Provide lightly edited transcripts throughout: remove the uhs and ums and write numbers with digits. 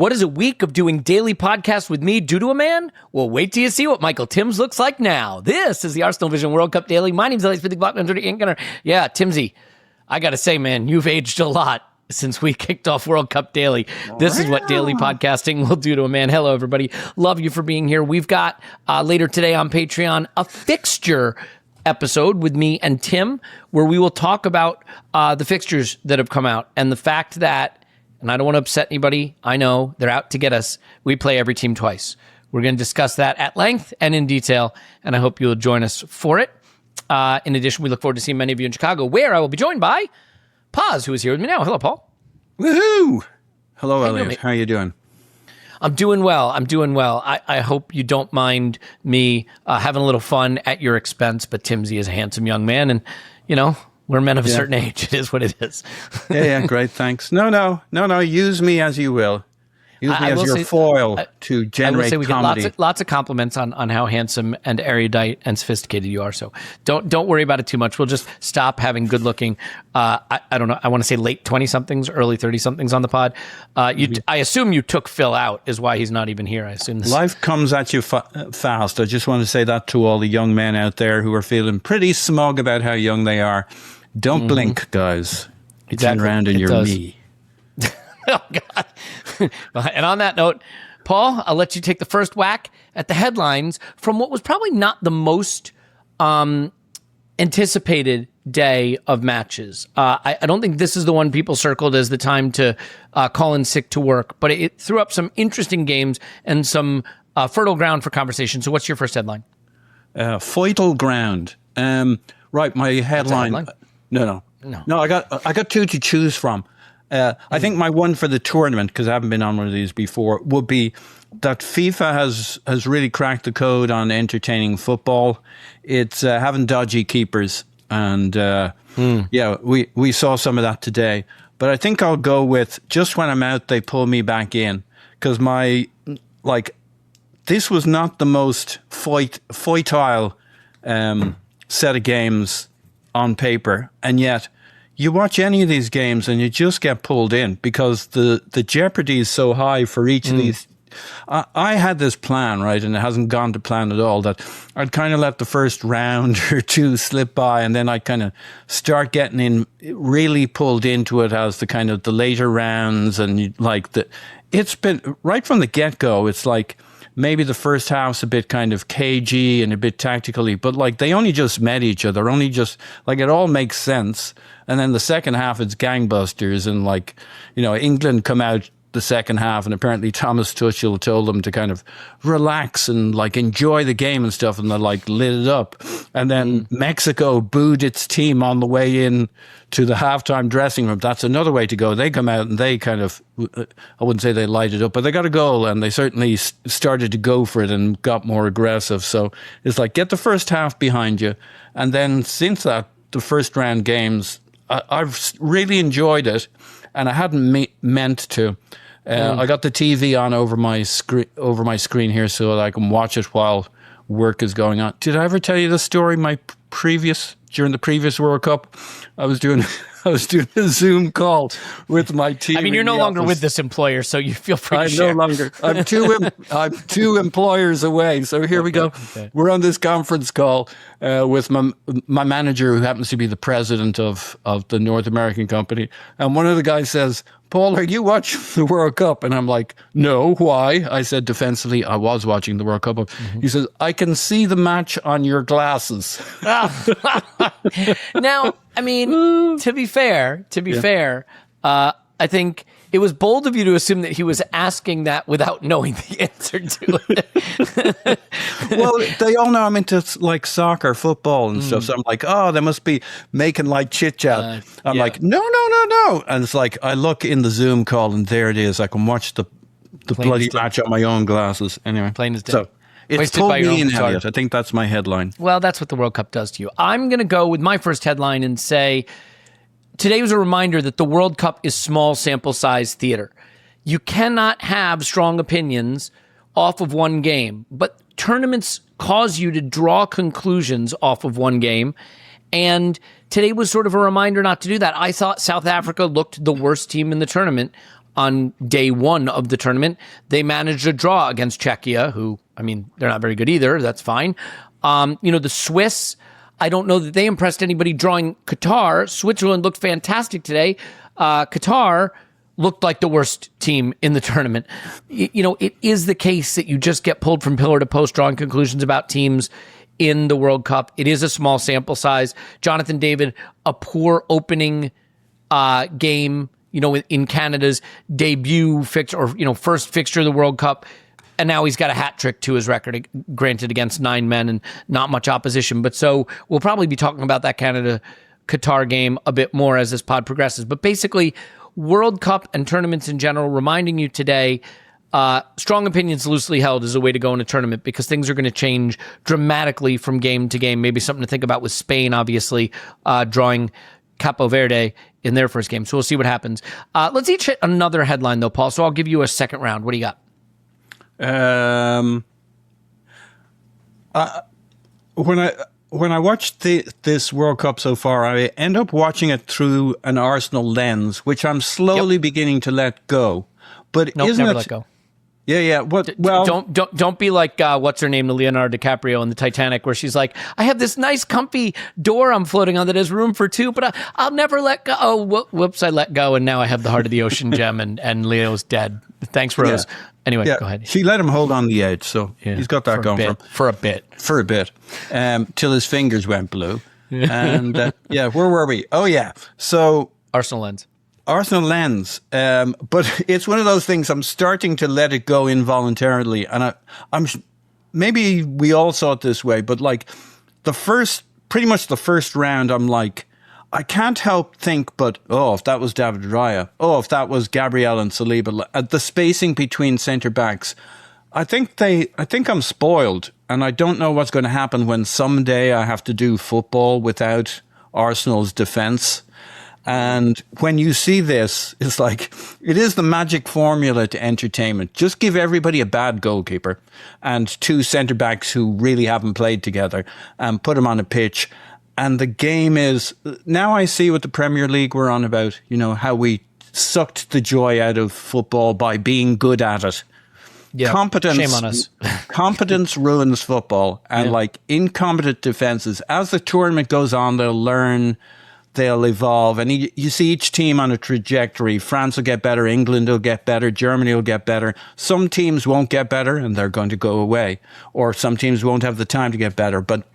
What is a week of doing daily podcasts with me do to a man? Well, wait till you see what Michael Timbs looks like now. This is the ArsenalVision World Cup Daily. My name's Elliot Smith, Block 130. Yeah, Timsy, I got to say, man, you've aged a lot since we kicked off World Cup Daily. This is what daily podcasting will do to a man. Hello, everybody. Love you for being here. We've got later today on Patreon a fixture episode with me and Tim, where we will talk about the fixtures that have come out and the fact that, and I don't want to upset anybody, I know they're out to get us, we play every team twice. We're going to discuss that at length and in detail, and I hope you'll join us for it. In addition, we look forward to seeing many of you in Chicago, where I will be joined by Paz, who is here with me now. Hello, Paul. Woohoo! Hello, Elliot. How are you doing? I'm doing well. I hope you don't mind me having a little fun at your expense, but Timsy is a handsome young man, and, you know, we're men of a certain age. It is what it is. Yeah, great, thanks. No, use me as you will. Use me as your foil to generate comedy. Get lots of compliments on how handsome and erudite and sophisticated you are, so don't worry about it too much. We'll just stop having good-looking, I don't know, I want to say late 20-somethings, early 30-somethings on the pod. I assume you took Phil out, is why he's not even here. I assume this. Life comes at you fast. I just want to say that to all the young men out there who are feeling pretty smug about how young they are. Don't blink, guys. Exactly. Turn around in your knee. Oh, God. And on that note, Paul, I'll let you take the first whack at the headlines from what was probably not the most anticipated day of matches. I don't think this is the one people circled as the time to call in sick to work, but it threw up some interesting games and some fertile ground for conversation. So what's your first headline? Fertile ground. Right, my headline. No. I got two to choose from. I think my one for the tournament, because I haven't been on one of these before, would be that FIFA has really cracked the code on entertaining football. It's having dodgy keepers, and we saw some of that today. But I think I'll go with just when I'm out, they pull me back in, because this was not the most foitile set of games on paper, and yet you watch any of these games and you just get pulled in because the jeopardy is so high for each of these. I had this plan, right, and it hasn't gone to plan at all, that I'd kind of let the first round or two slip by, and then I'd kind of start getting in, really pulled into it as the kind of the later rounds, and it's been right from the get-go. It's like maybe the first half's a bit kind of cagey and a bit tactically, but they only just met each other, it all makes sense. And then the second half, it's gangbusters, and England come out the second half, and apparently Thomas Tuchel told them to kind of relax and enjoy the game and stuff, and they lit it up. And then Mexico booed its team on the way in to the halftime dressing room. That's another way to go. They come out and they kind of, I wouldn't say they light it up, but they got a goal, and they certainly started to go for it and got more aggressive. So it's get the first half behind you. And then since that, the first round games, I've really enjoyed it, and I hadn't meant to. I got the TV on over my screen here so that I can watch it while work is going on. Did I ever tell you the story? During the previous World Cup, I was doing a Zoom call with my team. I mean, you're no longer with this employer, so you feel free to share. I'm no longer. I'm two employers away. So here we go. Okay. We're on this conference call with my manager, who happens to be the president of the North American company. And one of the guys says, "Paul, are you watching the World Cup?" And I'm like, "No, why?" I said defensively, "I was watching the World Cup." Mm-hmm. He says, "I can see the match on your glasses." Now, I mean, to be fair, I think it was bold of you to assume that he was asking that without knowing the answer to it. Well, they all know I'm into soccer, football and stuff. So I'm like, oh, they must be making chit chat. I'm like, no. And it's I look in the Zoom call and there it is. I can watch the bloody match on my own glasses. Anyway. Plain as day. So it's pulled me in, Elliot. I think that's my headline. Well, that's what the World Cup does to you. I'm going to go with my first headline and say, today was a reminder that the World Cup is small sample size theater. You cannot have strong opinions off of one game, but tournaments cause you to draw conclusions off of one game. And today was sort of a reminder not to do that. I thought South Africa looked the worst team in the tournament. on day one of the tournament. They managed a draw against Czechia, who, I mean, they're not very good either. That's fine. The Swiss, I don't know that they impressed anybody drawing Qatar. Switzerland looked fantastic today. Qatar looked like the worst team in the tournament. It is the case that you just get pulled from pillar to post drawing conclusions about teams in the World Cup. It is a small sample size. Jonathan David, a poor opening game, in Canada's debut fixture or, first fixture of the World Cup. And now he's got a hat trick to his record, granted against 9 men and not much opposition. But so we'll probably be talking about that Canada-Qatar game a bit more as this pod progresses. But basically, World Cup and tournaments in general, reminding you today, strong opinions loosely held is a way to go in a tournament because things are going to change dramatically from game to game. Maybe something to think about with Spain, obviously, drawing Capo Verde in their first game. So we'll see what happens. Let's each hit another headline, though, Paul. So I'll give you a second round. What do you got? When I watch this World Cup so far, I end up watching it through an Arsenal lens, which I'm slowly beginning to let go. But nope, isn't never it? Let go. Yeah. Don't be like what's her name, Leonardo DiCaprio in the Titanic, where she's like, I have this nice, comfy door I'm floating on that has room for 2, but I'll never let go. Oh, whoops! I let go, and now I have the heart of the ocean gem, and Leo's dead. Thanks, Rose. Yeah. Anyway, go ahead. She let him hold on the edge, so he's got that going for a bit, till his fingers went blue. And where were we? Oh yeah, so Arsenal lens. But it's one of those things. I'm starting to let it go involuntarily, and I'm maybe we all saw it this way, but like pretty much the first round, I'm like, I can't help think, but if that was David Raya, if that was Gabriel and Saliba, the spacing between centre backs, I think I'm spoiled, and I don't know what's going to happen when someday I have to do football without Arsenal's defence. And when you see this, it's like, it is the magic formula to entertainment. Just give everybody a bad goalkeeper and 2 centre backs who really haven't played together and put them on a pitch. And the game is, now I see what the Premier League were on about, how we sucked the joy out of football by being good at it. Yeah, shame on us. Competence ruins football. And incompetent defenses, as the tournament goes on, they'll learn, they'll evolve. And you see each team on a trajectory. France will get better, England will get better, Germany will get better. Some teams won't get better and they're going to go away. Or some teams won't have the time to get better. But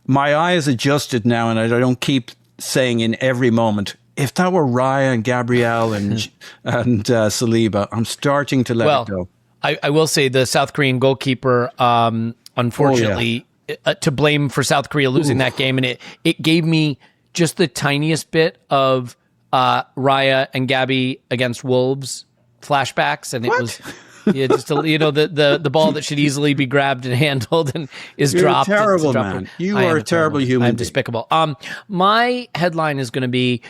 my eye is adjusted now, and I don't keep saying in every moment, if that were Raya and Gabriel and Saliba, I'm starting to let it go. I will say the South Korean goalkeeper, unfortunately, to blame for South Korea losing that game, and it gave me just the tiniest bit of Raya and Gabby against Wolves flashbacks, and it was just the ball that should easily be grabbed and handled and is dropped. You're terrible, man. You are a terrible human. I'm despicable. My headline is going to be,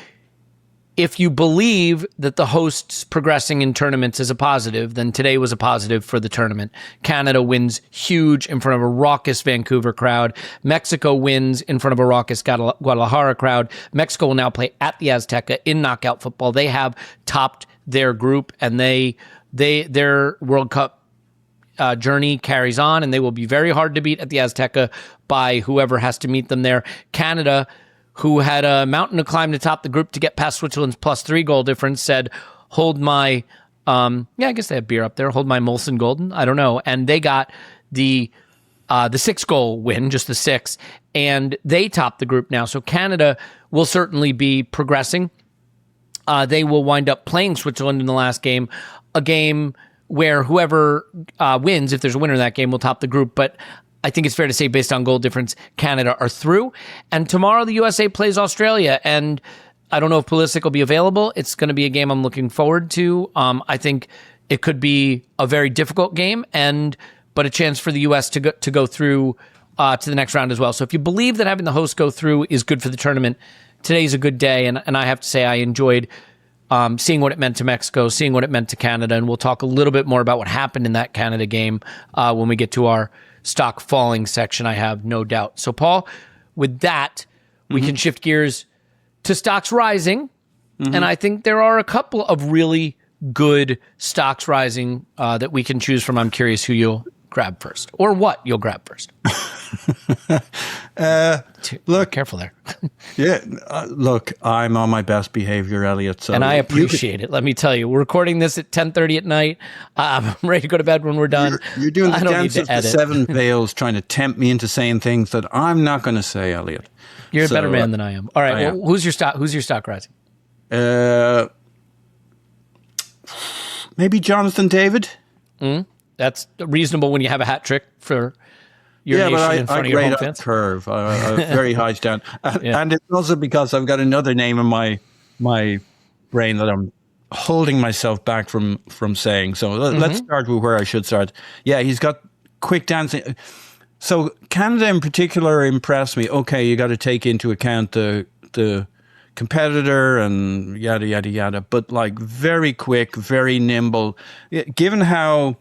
if you believe that the hosts progressing in tournaments is a positive, then today was a positive for the tournament. Canada wins huge in front of a raucous Vancouver crowd. Mexico wins in front of a raucous Guadalajara crowd. Mexico will now play at the Azteca in knockout football. They have topped their group, and their World Cup journey carries on, and they will be very hard to beat at the Azteca by whoever has to meet them there. Canada, who had a mountain to climb to top the group to get past Switzerland's +3 goal difference, said, hold my, I guess they have beer up there, hold my Molson Golden, I don't know. And they got the 6-goal win, just the 6, and they topped the group now. So Canada will certainly be progressing. They will wind up playing Switzerland in the last game, a game where whoever wins, if there's a winner in that game, will top the group. But I think it's fair to say, based on goal difference, Canada are through. And tomorrow the USA plays Australia. And I don't know if Pulisic will be available. It's going to be a game I'm looking forward to. I think it could be a very difficult game, but a chance for the US to go through to the next round as well. So if you believe that having the host go through is good for the tournament, today's a good day. And I have to say I enjoyed seeing what it meant to Mexico, seeing what it meant to Canada. And we'll talk a little bit more about what happened in that Canada game when we get to our stock falling section, I have no doubt. So, Paul, with that, we can shift gears to stocks rising. And I think there are a couple of really good stocks rising that we can choose from. I'm curious who you'll grab first, or what you'll grab first. Look, careful there. Yeah, look, I'm on my best behavior, Elliot. So and I appreciate it. Let me tell you, we're recording this at 10:30 at night. I'm ready to go to bed when we're done. You're doing the dance of the seven veils, trying to tempt me into saying things that I'm not going to say, Elliot. You're a better man than I am. All right, well, who's your stock rising? Maybe Jonathan David. That's reasonable when you have a hat trick for your nation in front of your home fans. Curve, very high down, and it's also because I've got another name in my brain that I'm holding myself back from saying. So let's start with where I should start. Yeah, he's got quick dancing. So Canada in particular impressed me. Okay, you got to take into account the competitor and yada yada yada, but like very quick, very nimble. Given how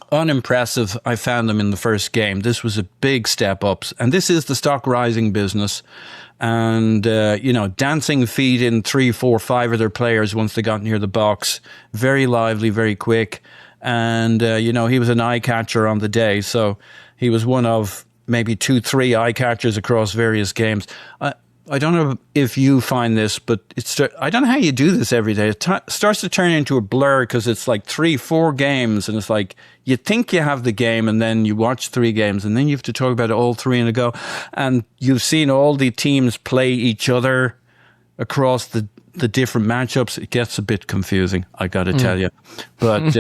unimpressive I found them in the first game, this was a big step up, and this is the stock rising business. And dancing feet in 3, 4, 5 of their players once they got near the box. Very lively, very quick, and he was an eye catcher on the day. So he was one of maybe 2, 3 eye catchers across various games. I don't know if you find this, but I don't know how you do this every day. It starts to turn into a blur because it's like 3, 4 games, and it's like you think you have the game, and then you watch 3 games, and then you have to talk about all 3 in a go. And you've seen all the teams play each other across the different matchups. It gets a bit confusing, I got to tell you. But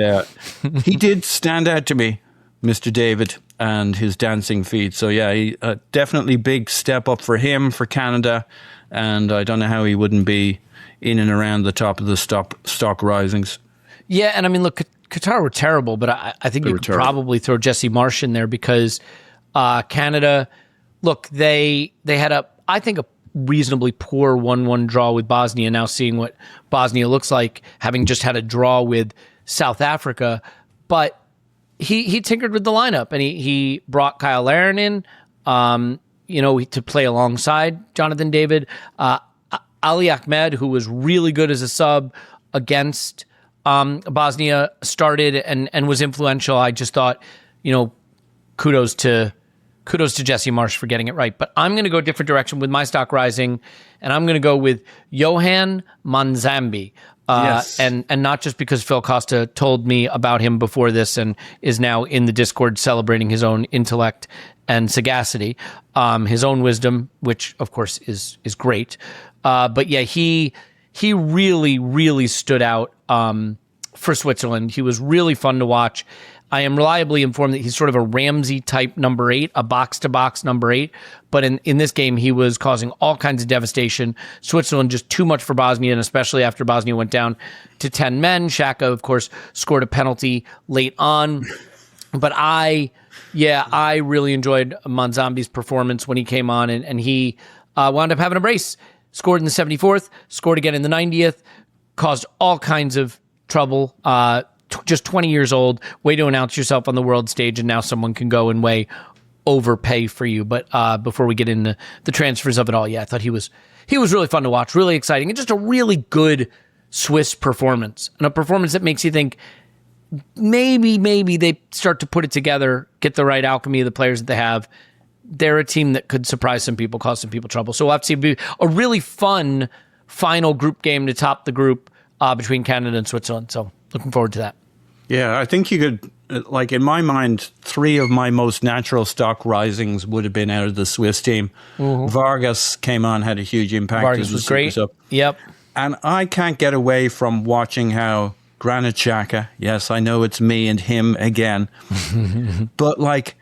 he did stand out to me, Mr. David, and his dancing feet. So yeah, he, definitely big step up for him, for Canada, and I don't know how he wouldn't be in and around the top of the stock risings. Yeah, and I mean, look, Qatar were terrible, but I think you could probably throw Jesse Marsh in there because Canada, look, they had I think a reasonably poor 1-1 draw with Bosnia, now seeing what Bosnia looks like, having just had a draw with South Africa, but he tinkered with the lineup, and he brought Kyle Larin in, to play alongside Jonathan David. Ali Ahmed, who was really good as a sub against Bosnia, started and was influential. I just thought, kudos to Jesse Marsh for getting it right. But I'm going to go a different direction with my stock rising, and I'm going to go with Johan Manzambi. Yes. And not just because Phil Costa told me about him before this and is now in the Discord celebrating his own intellect and sagacity, his own wisdom, which of course is great. But yeah, he really, really stood out for Switzerland. He was really fun to watch. I am reliably informed that he's sort of a Ramsey type number 8, a box-to-box number 8. But in this game, he was causing all kinds of devastation. Switzerland just too much for Bosnia, and especially after Bosnia went down to 10 men. Xhaka, of course, scored a penalty late on. But I really enjoyed Manzambi's performance when he came on, and he wound up having a brace. Scored in the 74th, scored again in the 90th, caused all kinds of trouble. Just 20 years old, way to announce yourself on the world stage, and now someone can go and way overpay for you. But before we get into the transfers of it all, I thought he was really fun to watch, really exciting, and just a really good Swiss performance, and a performance that makes you think maybe they start to put it together, get the right alchemy of the players that they have. They're a team that could surprise some people, cause some people trouble. So we'll have to see a really fun final group game to top the group between Canada and Switzerland. So looking forward to that. Yeah, I think you could, like in my mind, 3 of my most natural stock risings would have been out of the Swiss team. Mm-hmm. Vargas came on, had a huge impact. Vargas was great. Yep. And I can't get away from watching how Granit Xhaka, yes, I know it's me and him again, but like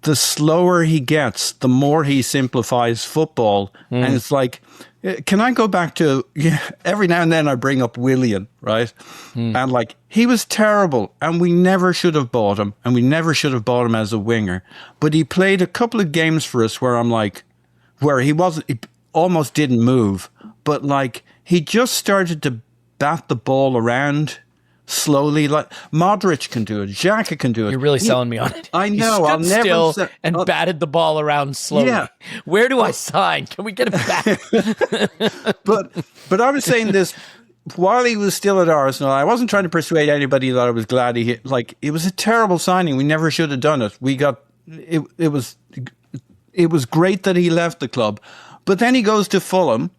the slower he gets, the more he simplifies football. And it's like, can I go back to, every now and then I bring up Willian, right? And like, he was terrible, and we never should have bought him, and we never should have bought him as a winger. But he played a couple of games for us where he almost didn't move, but like, he just started to bat the ball around slowly. Like Modric can do it, Xhaka can do it. You're really selling me on it. I know. I'll never and batted the ball around slowly. Yeah. Where do I sign? Can we get it back? But I was saying this. while he was still at Arsenal, I wasn't trying to persuade anybody that I was glad he hit. Like, it was a terrible signing. We never should have done it. We got it. It was great that he left the club, but then he goes to Fulham,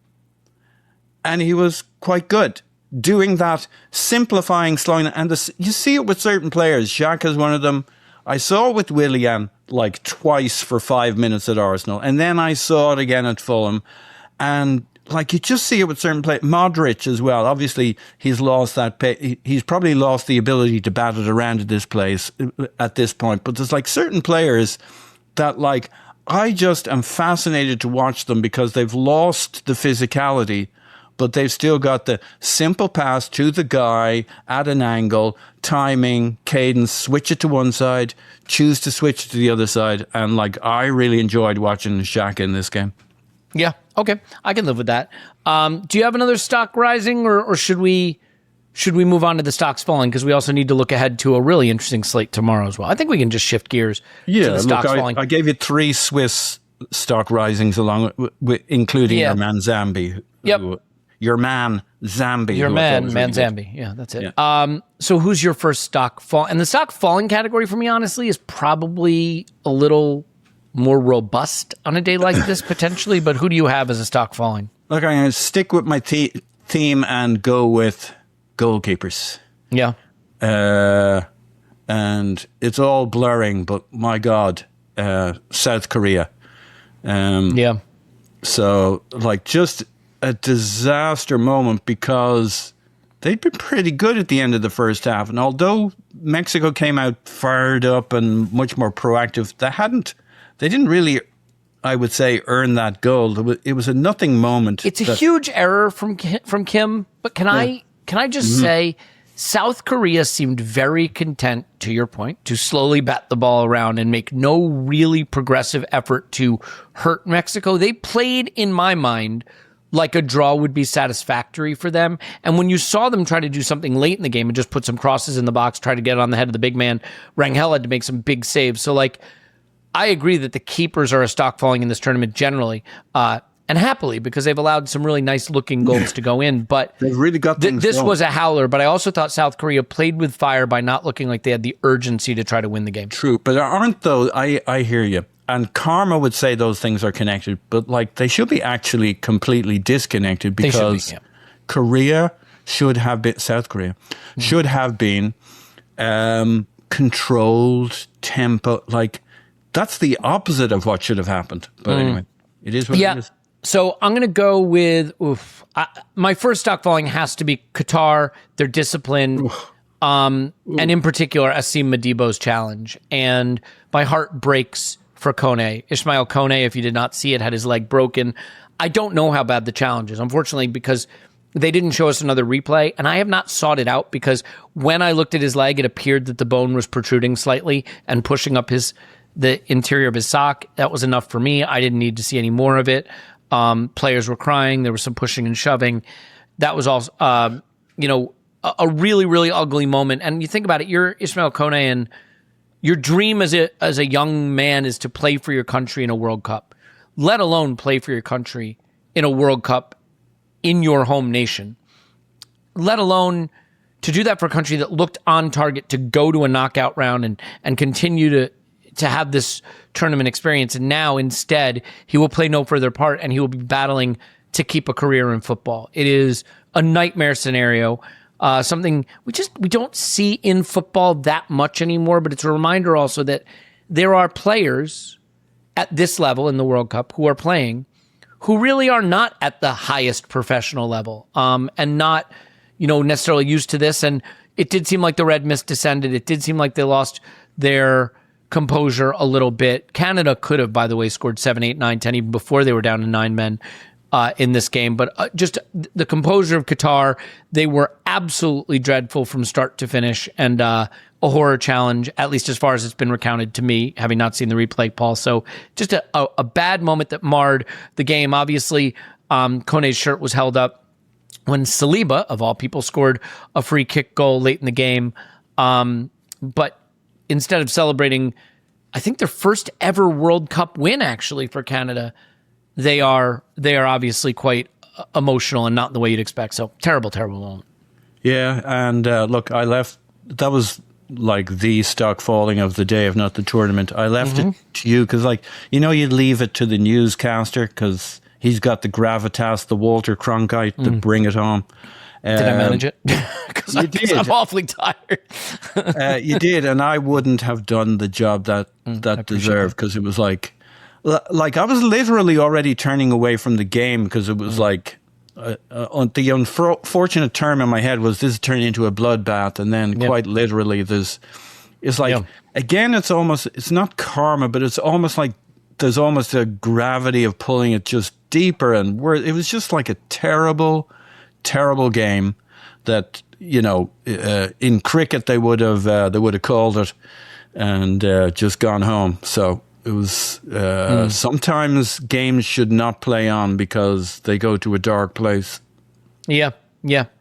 and he was quite good doing that, simplifying, slowing. And you see it with certain players. Xhaka is one of them. I saw it with Willian like twice for 5 minutes at Arsenal, and then I saw it again at Fulham, and like you just see it with certain players. Modric as well. Obviously, he's lost that. He's probably lost the ability to bat it around at this place at this point. But there's like certain players that like I just am fascinated to watch them because they've lost the physicality, but they've still got the simple pass to the guy at an angle, timing, cadence, switch it to one side, choose to switch it to the other side. And like, I really enjoyed watching Xhaka in this game. Yeah. Okay. I can live with that. Do you have another stock rising, or should we move on to the stocks falling? Because we also need to look ahead to a really interesting slate tomorrow as well. I think we can just shift gears to the stocks falling. I gave you 3 Swiss stock risings along with including your man Zambi. Yep. Your man Zambi. Your man Zambi. Yeah, that's it. Yeah. So who's your first stock fall? And the stock falling category for me, honestly, is probably a little more robust on a day like this, potentially. But who do you have as a stock falling? Look, I'm going to stick with my theme and go with goalkeepers. Yeah. And it's all blurring, but my God, South Korea. Yeah. So, like, just a disaster moment because they'd been pretty good at the end of the first half. And although Mexico came out fired up and much more proactive, they didn't really, I would say, earn that goal. It was a nothing moment. It's a huge error from Kim, but can I just say South Korea seemed very content, to your point, to slowly bat the ball around and make no really progressive effort to hurt Mexico. They played, in my mind, like a draw would be satisfactory for them. And when you saw them try to do something late in the game and just put some crosses in the box, try to get on the head of the big man, Rangel had to make some big saves. So, like, I agree that the keepers are a stock falling in this tournament generally, and happily, because they've allowed some really nice looking goals to go in. But they've really got this was a howler. But I also thought South Korea played with fire by not looking like they had the urgency to try to win the game. True, but there aren't those. I hear you. And karma would say those things are connected, but like they should be actually completely disconnected because Korea should have been, South Korea should have been controlled tempo. Like that's the opposite of what should have happened. But anyway, it is what it is. So I'm going to go with my first stock falling has to be Qatar, their discipline, and in particular Asim Madibo's challenge. And my heart breaks for Kone. Ismail Kone, if you did not see it, had his leg broken. I don't know how bad the challenge is, unfortunately, because they didn't show us another replay, and I have not sought it out because when I looked at his leg, it appeared that the bone was protruding slightly and pushing up the interior of his sock. That was enough for me. I didn't need to see any more of it. Players were crying. There was some pushing and shoving. That was also, a really, really ugly moment. And you think about it, you're Ismail Kone, and your dream as a young man is to play for your country in a World Cup, let alone play for your country in a World Cup in your home nation, let alone to do that for a country that looked on target to go to a knockout round and continue to have this tournament experience. And now instead he will play no further part and he will be battling to keep a career in football. It is a nightmare scenario. Something we don't see in football that much anymore, but it's a reminder also that there are players at this level in the World Cup who are playing who really are not at the highest professional level, and not, necessarily used to this. And it did seem like the red mist descended. It did seem like they lost their composure a little bit. Canada could have, by the way, scored 7, 8, 9, 10 even before they were down to 9 men in this game. But just the composure of Qatar, they were absolutely dreadful from start to finish, and a horror challenge, at least as far as it's been recounted to me, having not seen the replay, Paul. So just a bad moment that marred the game. Obviously, Kone's shirt was held up when Saliba, of all people, scored a free kick goal late in the game. But instead of celebrating, I think their first ever World Cup win, actually, for Canada, they are obviously quite emotional and not in the way you'd expect. So terrible moment. Yeah, and look, I left. That was like the stock falling of the day, if not the tournament. I left it to you because, like, you'd leave it to the newscaster because he's got the gravitas, the Walter Cronkite to bring it home. Did I manage it? Because I'm awfully tired. You did, and I wouldn't have done the job that deserved, because it was like I was literally already turning away from the game because it was like the unfortunate term in my head was this turning into a bloodbath, and then quite literally again, it's not karma, but it's almost like there's almost a gravity of pulling it just deeper, and it was just like a terrible game that in cricket they would have called it and just gone home. So it was sometimes games should not play on because they go to a dark place. Yeah.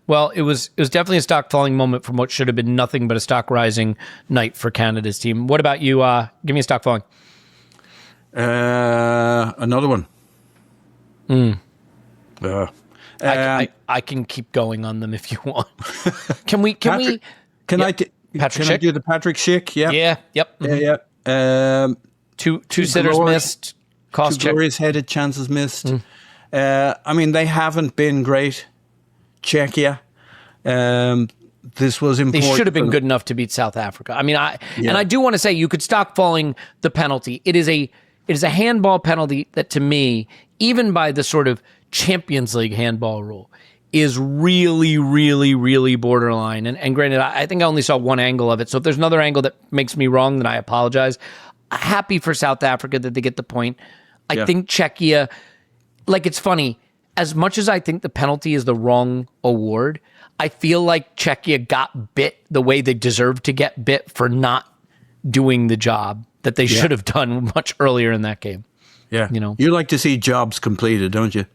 Well, it was definitely a stock falling moment from what should have been nothing but a stock rising night for Canada's team. What about you? Give me a stock falling. Another one. I can keep going on them if you want. Can I do the Patrick Schick? Yeah. Yeah. Yep. Yeah. Two sitters missed. Cost check. Glorious headed chances missed. I mean, they haven't been great. Czechia. This was important. They should have been good enough to beat South Africa. I mean, and I do want to say you could stock falling the penalty. It is a handball penalty that, to me, even by the sort of Champions League handball rule, is really, really, really borderline. And granted, I think I only saw one angle of it. So if there's another angle that makes me wrong, then I apologize. Happy for South Africa that they get the point. I think Czechia, like, it's funny, as much as I think the penalty is the wrong award, I feel like Czechia got bit the way they deserved to get bit for not doing the job that they should have done much earlier in that game. Yeah. You like to see jobs completed, don't you?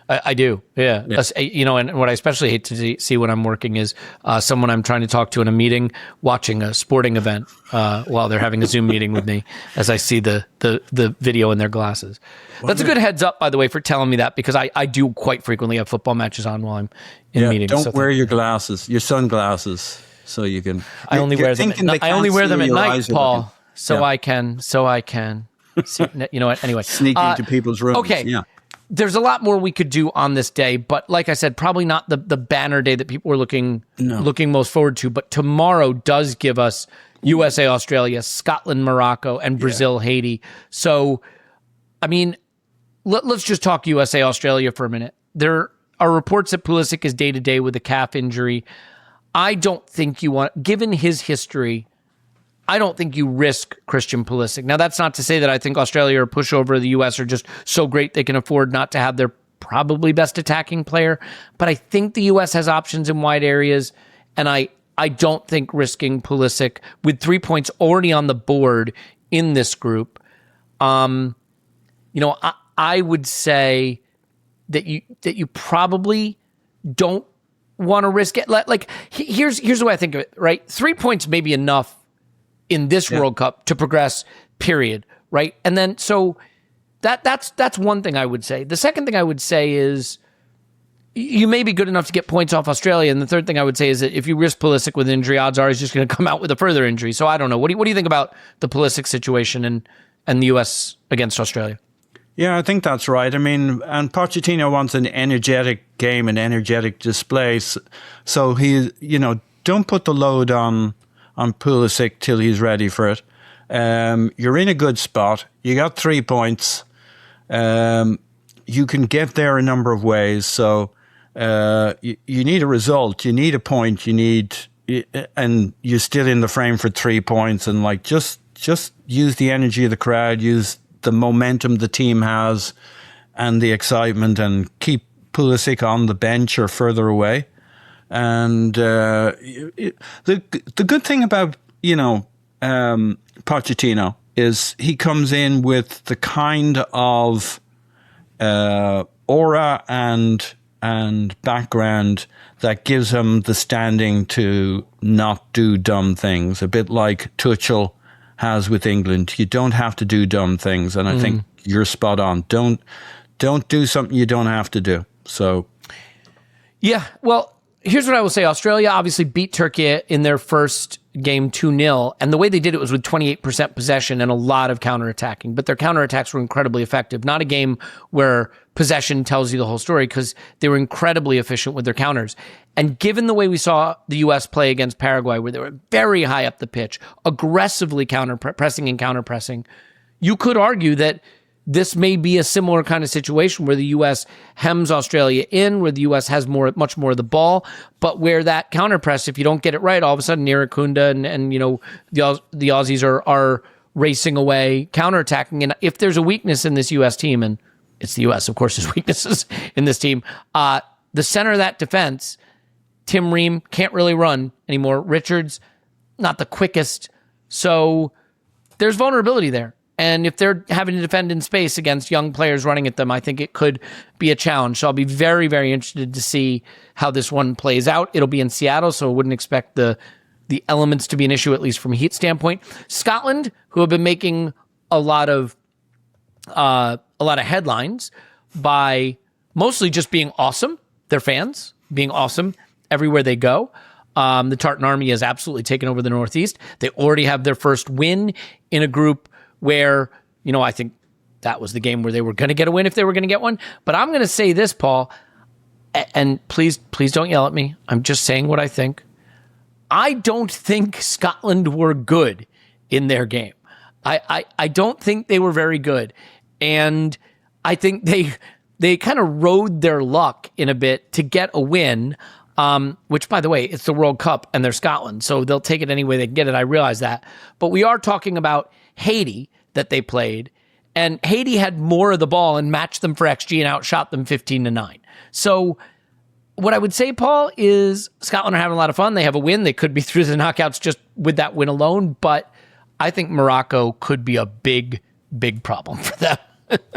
I do, yeah. And what I especially hate to see when I'm working is someone I'm trying to talk to in a meeting watching a sporting event while they're having a Zoom meeting with me as I see the video in their glasses. That's a good heads up, by the way, for telling me that, because I do quite frequently have football matches on while I'm in meetings. Don't wear your glasses, your sunglasses, so you can. I only wear them at night, Paul, so I can. See, you know what? Anyway, sneak into people's rooms. Okay. Yeah. There's a lot more we could do on this day, but like I said, probably not the banner day that people were looking most forward to. But tomorrow does give us USA, Australia, Scotland, Morocco, and Brazil, Haiti. So, I mean, let's just talk USA, Australia for a minute. There are reports that Pulisic is day-to-day with a calf injury. I don't think given his history, I don't think you risk Christian Pulisic. Now, that's not to say that I think Australia or pushover the U.S. are just so great they can afford not to have their probably best attacking player. But I think the U.S. has options in wide areas, and I don't think risking Pulisic with 3 points already on the board in this group. I would say that you probably don't want to risk it. Like here's the way I think of it. Right, 3 points may be enough in this World Cup to progress, period, right? And then, so that's one thing I would say. The second thing I would say is you may be good enough to get points off Australia, and the third thing I would say is that if you risk Pulisic with injury, odds are he's just going to come out with a further injury. So I don't know. What do you think about the Pulisic situation and the U.S. against Australia? Yeah, I think that's right. I mean, and Pochettino wants an energetic game, an energetic display. So he, don't put the load on Pulisic till he's ready for it. You're in a good spot. You got 3 points. You can get there a number of ways. So you need a result. You need a point. And you're still in the frame for 3 points. And just use the energy of the crowd, use the momentum the team has and the excitement, and keep Pulisic on the bench or further away. And the good thing about Pochettino is he comes in with the kind of aura and background that gives him the standing to not do dumb things. A bit like Tuchel has with England. You don't have to do dumb things, and I think you're spot on. Don't do something you don't have to do. So Yeah, well, here's what I will say. Australia obviously beat Turkey in their first game 2-0, and the way they did it was with 28% possession and a lot of counterattacking, but their counterattacks were incredibly effective. Not a game where possession tells you the whole story, because they were incredibly efficient with their counters. And given the way we saw the U.S. play against Paraguay, where they were very high up the pitch, aggressively pressing and counter-pressing, you could argue that this may be a similar kind of situation where the U.S. hems Australia in, where the U.S. has much more of the ball, but where that counter press, if you don't get it right, all of a sudden Irakunda and the Aussies are racing away, counterattacking. And if there's a weakness in this U.S. team, and it's the U.S., of course, there's weaknesses in this team, the center of that defense, Tim Ream, can't really run anymore. Richards, not the quickest. So there's vulnerability there. And if they're having to defend in space against young players running at them, I think it could be a challenge. So I'll be very, very interested to see how this one plays out. It'll be in Seattle, so I wouldn't expect the elements to be an issue, at least from a heat standpoint. Scotland, who have been making a lot of headlines by mostly just being awesome, their fans being awesome everywhere they go. The Tartan Army has absolutely taken over the Northeast. They already have their first win in a group where, I think that was the game where they were going to get a win if they were going to get one. But I'm going to say this, Paul, and please don't yell at me. I'm just saying what I think. I don't think Scotland were good in their game. I don't think they were very good. And I think they kind of rode their luck in a bit to get a win, which, by the way, it's the World Cup and they're Scotland, so they'll take it any way they can get it. I realize that. But we are talking about Haiti that they played, and Haiti had more of the ball and matched them for XG and outshot them 15-9. So what I would say, Paul, is Scotland are having a lot of fun. They have a win. They could be through the knockouts just with that win alone, but I think Morocco could be a big, big problem for them.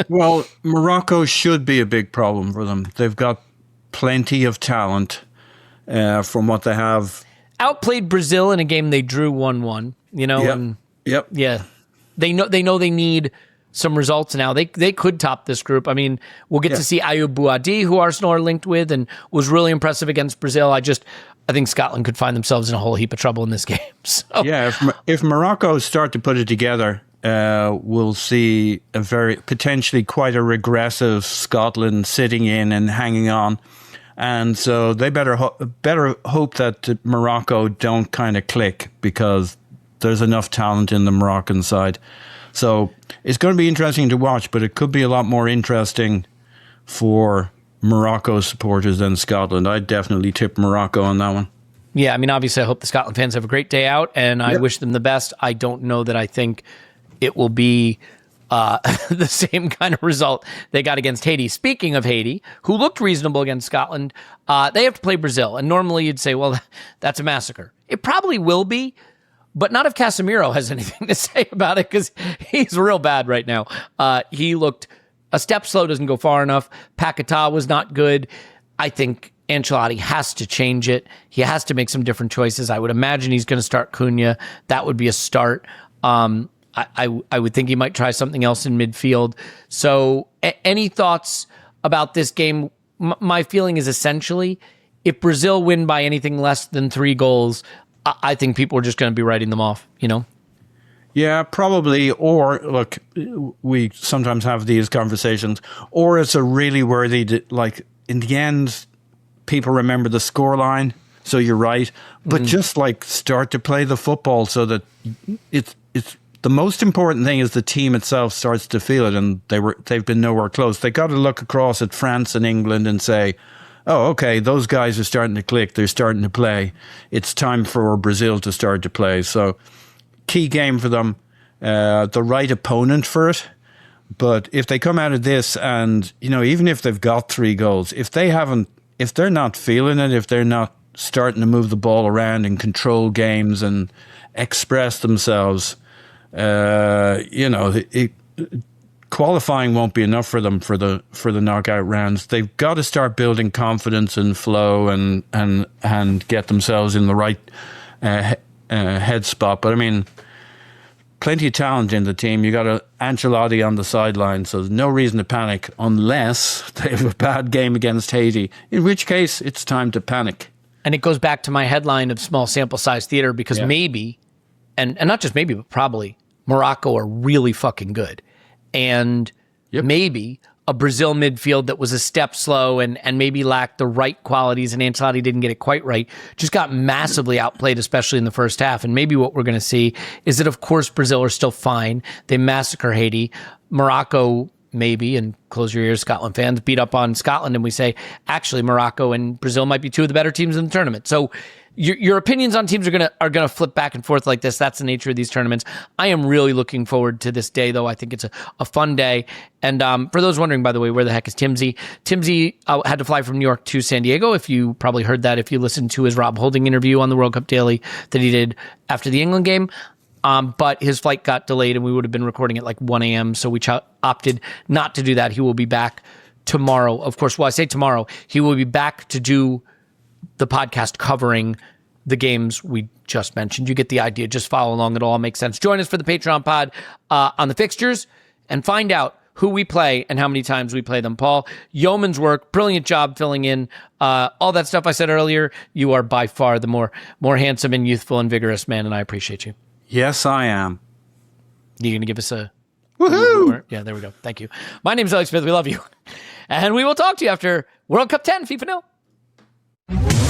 Well, Morocco should be a big problem for them. They've got plenty of talent from what they have. Outplayed Brazil in a game they drew 1-1, Yep. Yeah. They know they need some results now. They could top this group. I mean, we'll get to see Ayoub Bouadi, who Arsenal are linked with, and was really impressive against Brazil. I think Scotland could find themselves in a whole heap of trouble in this game. So. Yeah, if Morocco start to put it together, we'll see a very potentially quite a regressive Scotland sitting in and hanging on. And so they better hope that Morocco don't kind of click, because there's enough talent in the Moroccan side. So it's going to be interesting to watch, but it could be a lot more interesting for Morocco supporters than Scotland. I'd definitely tip Morocco on that one. Yeah, I mean, obviously I hope the Scotland fans have a great day out, and I wish them the best. I don't know that I think it will be the same kind of result they got against Haiti. Speaking of Haiti, who looked reasonable against Scotland, they have to play Brazil. And normally you'd say, well, that's a massacre. It probably will be, but not if Casemiro has anything to say about it, because he's real bad right now. He looked a step slow, doesn't go far enough. Paquetá was not good. I think Ancelotti has to change it. He has to make some different choices. I would imagine he's going to start Cunha. That would be a start. I would think he might try something else in midfield. So any thoughts about this game? My feeling is essentially, if Brazil win by anything less than 3 goals, I think people are just going to be writing them off, Yeah, probably. Or, look, we sometimes have these conversations, or it's a really worthy, in the end, people remember the scoreline, so you're right. But just, start to play the football so that it's the most important thing is the team itself starts to feel it, and they've been nowhere close. They got to look across at France and England and say, oh, okay, those guys are starting to click. They're starting to play. It's time for Brazil to start to play. So key game for them, the right opponent for it. But if they come out of this and, even if they've got 3 goals, if they're not feeling it, if they're not starting to move the ball around and control games and express themselves, qualifying won't be enough for them for the knockout rounds. They've got to start building confidence and flow and get themselves in the right head spot. But I mean, plenty of talent in the team. You got a Ancelotti on the sideline, so there's no reason to panic unless they have a bad game against Haiti, in which case it's time to panic. And it goes back to my headline of small sample size theater, because maybe, and not just maybe, but probably, Morocco are really fucking good. And maybe a Brazil midfield that was a step slow and maybe lacked the right qualities, and Ancelotti didn't get it quite right, just got massively outplayed, especially in the first half. And maybe what we're going to see is that, of course, Brazil are still fine. They massacre Haiti. Morocco, maybe, and close your ears, Scotland fans, beat up on Scotland, and we say, actually, Morocco and Brazil might be two of the better teams in the tournament. So your opinions on teams are gonna flip back and forth like this. That's the nature of these tournaments. I am really looking forward to this day, though. I think it's a fun day. And for those wondering, by the way, where the heck is Timsy? Timsy had to fly from New York to San Diego. If you probably heard that, if you listened to his Rob Holding interview on the World Cup Daily that he did after the England game. But his flight got delayed, and we would have been recording at like 1 a.m., so we opted not to do that. He will be back tomorrow. Of course, well, I say tomorrow. He will be back to do the podcast covering the games we just mentioned. You get the idea. Just follow along. It all makes sense. Join us for the Patreon pod on the fixtures and find out who we play and how many times we play them. Paul, yeoman's work, brilliant job filling in all that stuff I said earlier. You are by far the more handsome and youthful and vigorous man, and I appreciate you. Yes, I am. You going to give us a woohoo? Yeah, there we go. Thank you. My name's Alex Smith. We love you. And we will talk to you after World Cup 10, FIFA 0.